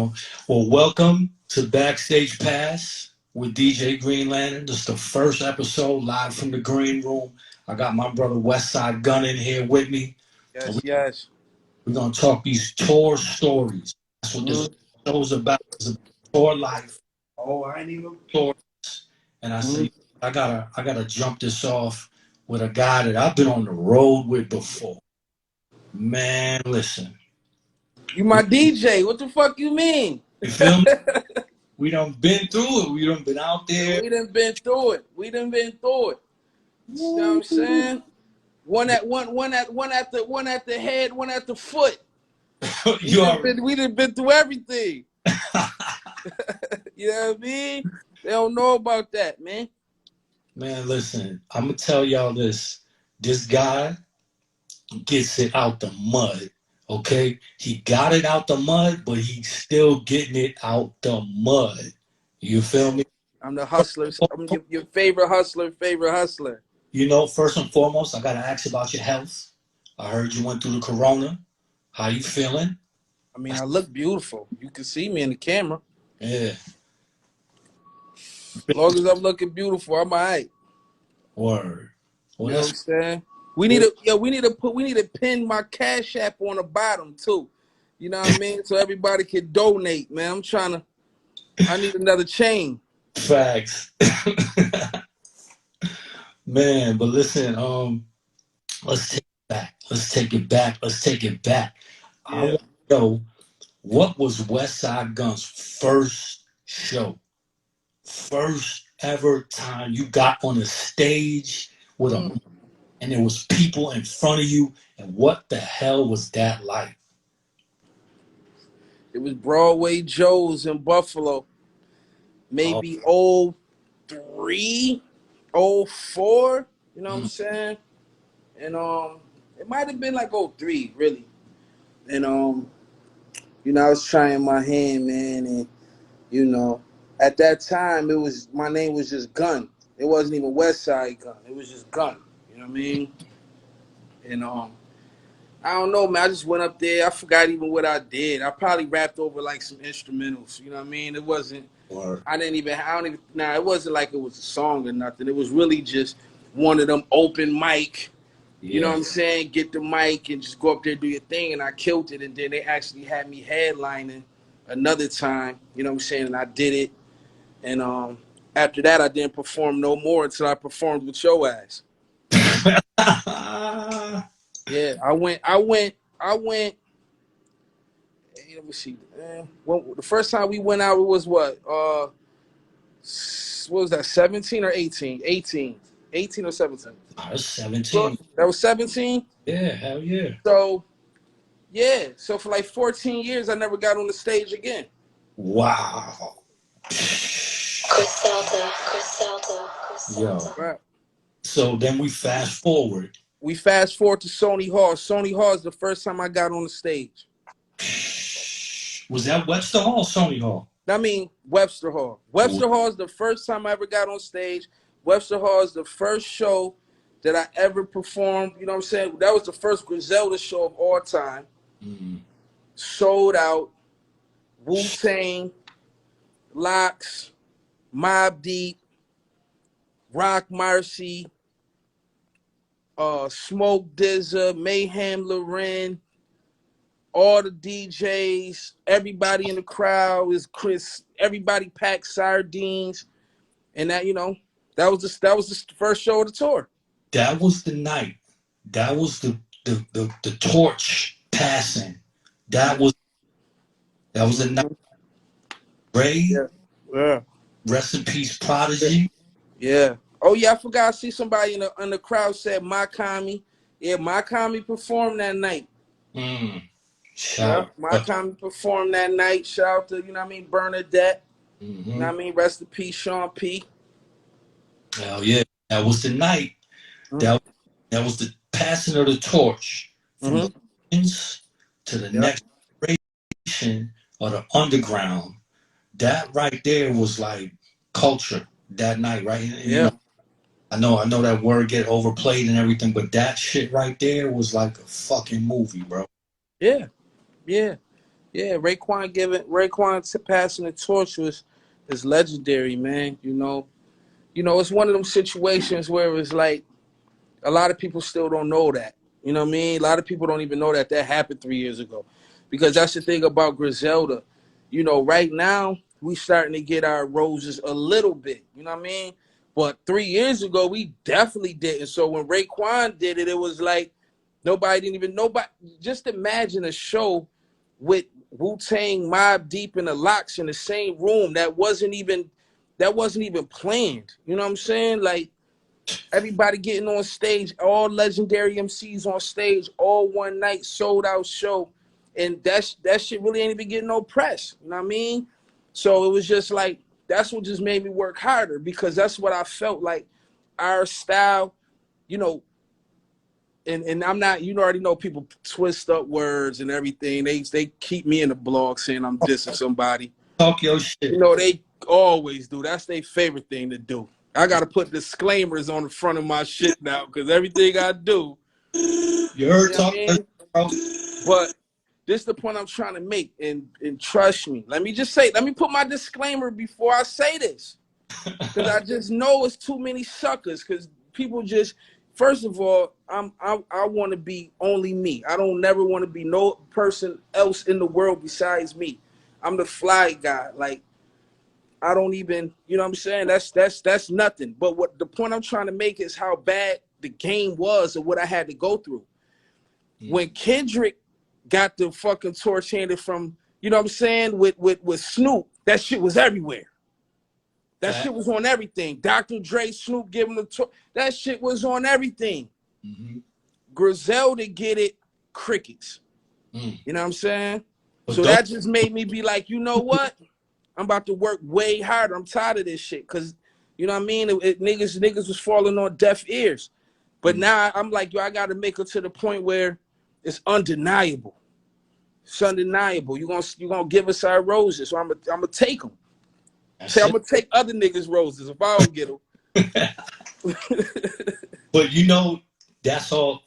know. Well, welcome to Backstage Pass with DJ Green Lantern. This is the first episode live from the Green Room. I got my brother Westside Gunn in here with me. Yes. We're going to talk these tour stories. That's what this show's about. It's about tour life. Oh, I ain't even Tours. And I say, I gotta jump this off with a guy that I've been on the road with before. Man, listen. You my DJ. What the fuck you mean? You feel me? We done been through it. We done been out there. We done been through it. You know what I'm saying? One at the head, one at the foot. We done been through everything. You know what I mean? They don't know about that, man. Man, listen, I'm gonna tell y'all this. This guy gets it out the mud. Okay? He got it out the mud, but he's still getting it out the mud. You feel me? I'm the hustler. I'm your favorite hustler. You know, first and foremost, I gotta ask about your health. I heard you went through the corona. How you feeling? I mean, I look beautiful. You can see me in the camera. Yeah. As long as I'm looking beautiful, I'm all right. Word. Well, you know what I'm saying? We need to pin my Cash App on the bottom too. You know what I mean? So everybody can donate, man. I need another chain. Facts. Man, but listen, let's take it back. Yeah. I want to know, what was Westside Gunn's first show? First ever time you got on a stage with and there was people in front of you, and what the hell was that like? It was Broadway Joe's in Buffalo. Maybe 03, 04, you know what I'm saying? And it might have been like 03, really. And I was trying my hand, man, and at that time my name was just Gunn. It wasn't even Westside Gunn. It was just Gunn. You know what I mean? And I don't know, man. I just went up there. I forgot even what I did. I probably rapped over like some instrumentals. You know what I mean? It wasn't. Or It wasn't like it was a song or nothing. It was really just one of them open mic. You know what I'm saying? Get the mic and just go up there and do your thing. And I killed it. And then they actually had me headlining another time. You know what I'm saying? And I did it. And after that, I didn't perform no more until I performed with Yo ass. Yeah, I went. Hey, let me see. The first time we went out, it was what? What was that? 17 or 18? 18 or 17? I was 17. That was 17? Yeah, hell yeah. So, yeah. So for like 14 years, I never got on the stage again. Wow. Griselda. Yo. Right. So then we fast forward. We fast forward to Sony Hall. Sony Hall is the first time I got on the stage. Was that Webster Hall or Sony Hall? I mean, Webster Hall. Webster Hall is the first time I ever got on stage. Webster Hall is the first show that I ever performed. You know what I'm saying? That was the first Griselda show of all time. Sold out. Wu-Tang, Locks, Mobb Deep, Rock Marcy, Smoke DZA, Mayhem Loren, all the DJs, everybody in the crowd is Chris. Everybody packed sardines, and that was the first show of the tour. That was the night. That was the torch passing. That was the night. Ray, yeah. Rest in peace, Prodigy. Yeah. Oh yeah, I forgot. I see somebody in the crowd said My Kami. Yeah, My Kami performed that night. My Kami performed that night. Shout out to Bernadette. You know what I mean? Rest in peace, Sean P. Hell yeah, that was the night. That was the passing of the torch from the legends to the next generation of the underground. That right there was like culture that night, right? Yeah. I know that word get overplayed and everything, but that shit right there was like a fucking movie, bro. Yeah. Yeah, Raekwon passing the torch is legendary, man. You know, it's one of them situations where it's like a lot of people still don't know that. You know what I mean? A lot of people don't even know that happened 3 years ago, because that's the thing about Griselda. You know, right now we starting to get our roses a little bit. You know what I mean? But 3 years ago we definitely didn't. So when Raekwon did it, it was like nobody didn't even nobody. Just imagine a show with Wu-Tang, Mobb Deep, and the Lox in the same room. That wasn't even planned. You know what I'm saying? Like, everybody getting on stage, all legendary MCs on stage, all one night, sold out show. And that shit really ain't even getting no press. You know what I mean? So it was just like, that's what just made me work harder, because that's what I felt like our style, you know, and I'm not, you already know people twist up words and everything. They keep me in the blog saying I'm dissing somebody. Talk your shit. You know, they always do. That's their favorite thing to do. I got to put disclaimers on the front of my shit now, because everything I do. You heard, You know talk, what I mean? bro. But this is the point I'm trying to make. And trust me, let me put my disclaimer before I say this. Because I just know it's too many suckers. Because people just, first of all, I want to be only me. I don't never want to be no person else in the world besides me. I'm the fly guy. Like, I don't even, you know what I'm saying? That's nothing. But what the point I'm trying to make is how bad the game was and what I had to go through. When Kendrick got the fucking torch handed from, you know what I'm saying, with Snoop, that shit was everywhere. That shit was on everything. Dr. Dre, Snoop giving the torch. That shit was on everything. Griselda get it, crickets. You know what I'm saying? So that just made me be like, you know what? I'm about to work way harder. I'm tired of this shit. Because, you know what I mean? Niggas was falling on deaf ears. But now I'm like, yo, I got to make it to the point where it's undeniable. It's undeniable. You're gonna give us our roses. So I'm gonna take them. Say I'm gonna take other niggas' roses if I don't get them. But you know, that's all.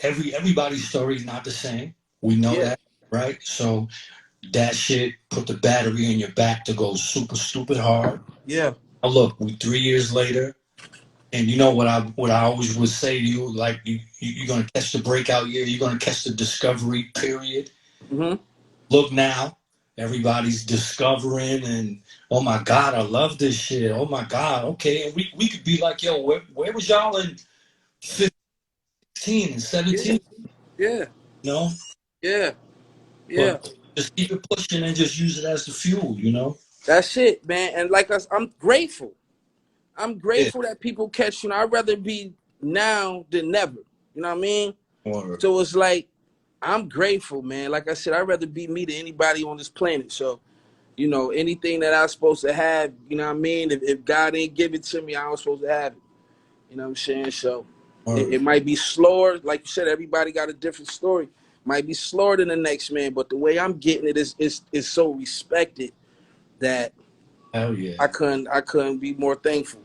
Everybody's story is not the same. We know that, right? So that shit put the battery in your back to go super stupid hard. Yeah. Now look, we 3 years later, and you know what I always would say to you, like you're gonna catch the breakout year, you're gonna catch the discovery period. Look now, everybody's discovering, and oh my God, I love this shit. Oh my God, okay, and we could be like, yo, where was y'all in 15 and 17? Yeah. You know? Yeah. But just keep it pushing and just use it as the fuel, you know? That's it, man. And like I'm grateful. I'm grateful that people catch, you know, I'd rather be now than never. You know what I mean? So it's like, I'm grateful, man. Like I said, I'd rather be me than anybody on this planet. So, you know, anything that I'm supposed to have, you know what I mean? If God ain't give it to me, I was supposed to have it. You know what I'm saying? So it might be slower. Like you said, everybody got a different story. Might be slower than the next man, but the way I'm getting it is so respected that hell yeah. I couldn't be more thankful.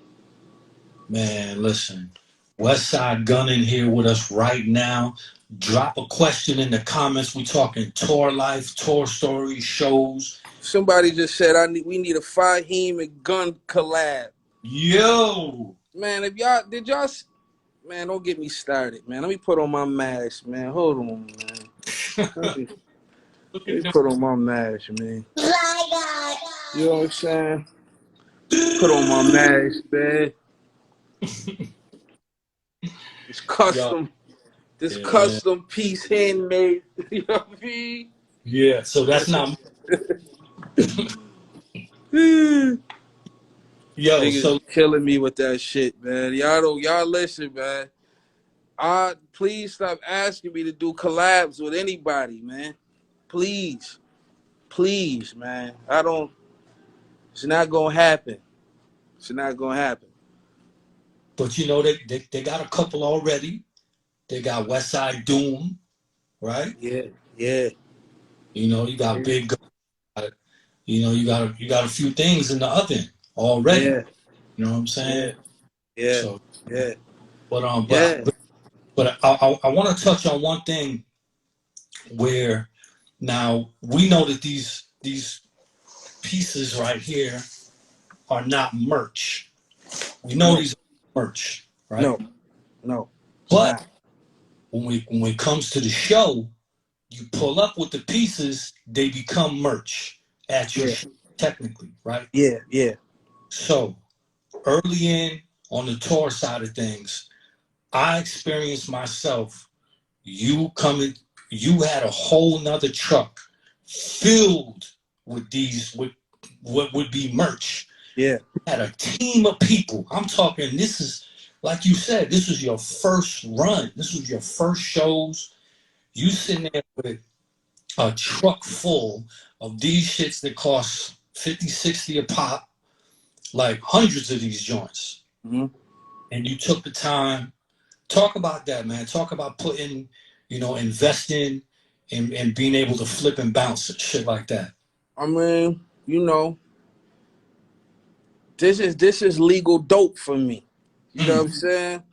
Man, listen. Westside Gunn in here with us right now. Drop a question in the comments. We talking tour life, tour stories, shows. Somebody just said we need a Fahim and Gunn collab. Yo, man, man, don't get me started, man. Let me put on my mask, man. Hold on, man. Let me put on my mask, man. You know what I'm saying? Put on my mask, man. It's custom. This custom piece, handmade. You know what I mean? Yeah, so that's not. Yo, Niggas so killing me with that shit, man. Y'all listen, man. Please stop asking me to do collabs with anybody, man. Please, man. It's not gonna happen. It's not gonna happen. but you know they got a couple already. They got Westside Doom, right? Yeah. You know, you got Big Gun. You know, you got a few things in the oven already. Yeah. You know what I'm saying? Yeah. So, Yeah. but I want to touch on one thing where Now we know that these pieces right here are not merch. We know No, these are merch, right? no, no, it's But not. when it comes to the show, you pull up with the pieces, they become merch at your Yeah, show, technically, right? yeah, yeah, So early in on the tour side of things, I experienced myself, you coming, you had a whole nother truck filled with these, with what would be merch. yeah. You had a team of people. I'm talking, this is, like you said, this was your first run. This was your first shows. You sitting there with a truck full of these shits that cost 50, 60 a pop, like hundreds of these joints. Mm-hmm. And you took the time. Talk about that, man. Talk about putting, investing and being able to flip and bounce and shit like that. I mean, this is legal dope for me. You know what I'm Mm. saying?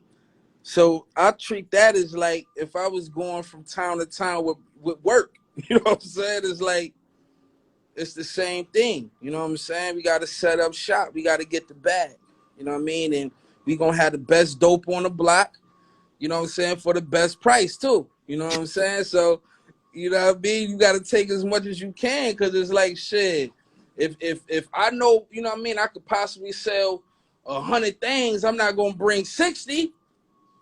So I treat that as like if I was going from town to town with work. You know what I'm saying? It's like it's the same thing. You know what I'm saying? We got to set up shop. We got to get the bag. You know what I mean? And we gonna have the best dope on the block. You know what I'm saying? For the best price too. You know what I'm saying? So, you know what I mean? You got to take as much as you can because it's like shit. If I know, you know what I mean, I could possibly sell 100 things. I'm not gonna bring 60. You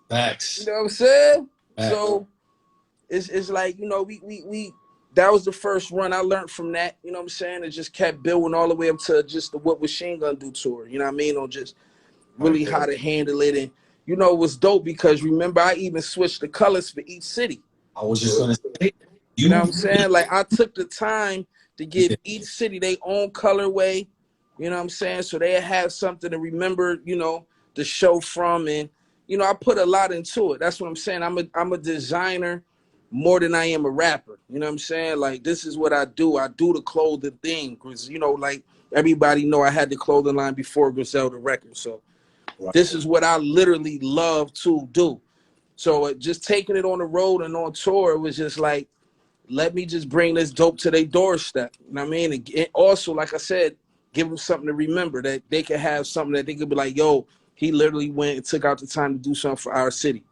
Facts. know what I'm saying? Facts. So it's like, we that was the first run I learned from that, you know what I'm saying? It just kept building all the way up to just the What Machine Gun Do tour, you know what I mean? On just Right. really how to handle it. And it was dope because remember I even switched the colors for each city. I was just gonna say, You know you what I'm saying? Like I took the time to give yeah, each city their own colorway, you know what I'm saying? So they have something to remember, the show from. And, I put a lot into it. That's what I'm saying. I'm a designer more than I am a rapper. You know what I'm saying? Like this is what I do. I do the clothing thing because, like everybody know I had the clothing line before Griselda Records. So right. this is what I literally love to do. So just taking it on the road and on tour, it was just like, let me just bring this dope to their doorstep. You know what I mean? And also, like I said, give them something to remember that they can have something that they could be like, yo, he literally went and took out the time to do something for our city.